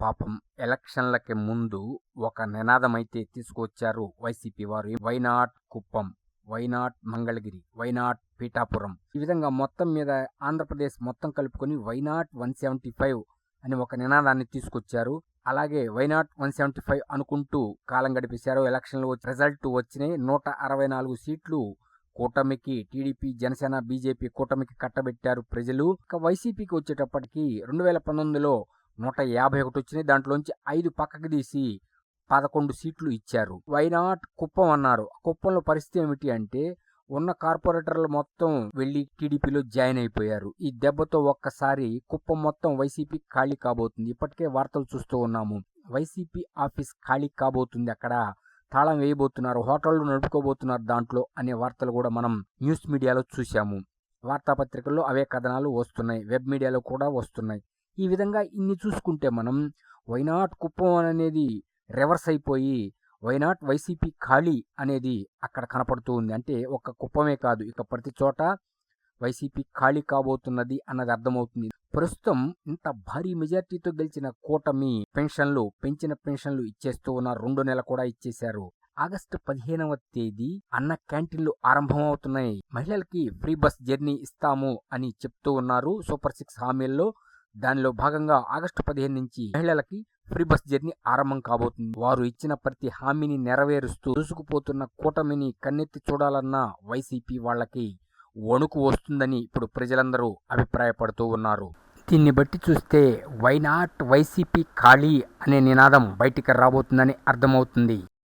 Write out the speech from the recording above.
పాపం ఎలక్షన్లకి ముందు ఒక నినాదమైతే తీసుకొచ్చారు వైసీపీ వారు. Why not Kuppam, why not Mangalagiri, why not Pithapuram, ఈ విధంగా మొత్తం మీద ఆంధ్రప్రదేశ్ మొత్తం కలుపుకొని వైనాట్ 175 అని ఒక నినాదాన్ని తీసుకొచ్చారు. అలాగే వైనాట్ 175 అనుకుంటూ కాలం గడిపేశారు. ఎలక్షన్లు రిజల్ట్ వచ్చినాయి. 164 సీట్లు కూటమికి, టీడీపీ, జనసేన, బీజేపీ కూటమికి కట్టబెట్టారు ప్రజలు. ఇక వైసీపీకి వచ్చేటప్పటికి 2019లో 151 వచ్చినాయి. దాంట్లోంచి 5 పక్కకి తీసి 11 సీట్లు ఇచ్చారు. వైనాట్ కుప్పం అన్నారు. కుప్పంలో పరిస్థితి ఏమిటి అంటే ఉన్న కార్పొరేటర్లు మొత్తం వెళ్లి టీడీపీలో జాయిన్ అయిపోయారు. ఈ దెబ్బతో ఒక్కసారి కుప్పం మొత్తం వైసీపీ ఖాళీ కాబోతుంది. ఇప్పటికే వార్తలు చూస్తూ ఉన్నాము. వైసీపీ ఆఫీస్ ఖాళీ కాబోతుంది, అక్కడ తాళం వేయబోతున్నారు, హోటళ్లు నడుపుకోబోతున్నారు దాంట్లో అనే వార్తలు కూడా మనం న్యూస్ మీడియాలో చూసాము. వార్తాపత్రికల్లో అవే కథనాలు వస్తున్నాయి, వెబ్ మీడియాలో కూడా వస్తున్నాయి. ఈ విధంగా ఇన్ని చూసుకుంటే మనం వైనాట్ కుప్పం అనేది రివర్స్ అయిపోయి వైనాట్ వైసీపీ ఖాళీ అనేది అక్కడ కనపడుతూ ఉంది. అంటే ఒక్క కుప్పమే కాదు, ఇక ప్రతి చోట వైసీపీ ఖాళీ కాబోతున్నది అన్నది అర్థమవుతుంది. ప్రస్తుతం ఇంత భారీ మెజార్టీతో గెలిచిన కూటమి పెంచిన పెన్షన్లు ఇచ్చేస్తూ ఉన్నారు. 2 నెలలు కూడా ఇచ్చేశారు. ఆగస్టు 15వ తేదీ అన్న క్యాంటీన్లు ఆరంభమవుతున్నాయి. మహిళలకి ఫ్రీ బస్ జర్నీ ఇస్తాము అని చెప్తూ ఉన్నారు సూపర్ 6 హామీల్లో. దానిలో భాగంగా ఆగస్టు 15 నుంచి మహిళలకి ఫ్రీ బస్ జర్నీ ఆరంభం కాబోతుంది. వారు ఇచ్చిన ప్రతి హామీని నెరవేరుస్తూ దూసుకుపోతున్న కూటమిని కన్నెత్తి చూడాలన్న వైసీపీ వాళ్ళకి వణుకు వస్తుందని ఇప్పుడు ప్రజలందరూ అభిప్రాయపడుతూ ఉన్నారు. దీన్ని బట్టి చూస్తే వైనాట్ వైసీపీ ఖాళీ అనే నినాదం బయటికి రాబోతుందని అర్థమవుతుంది.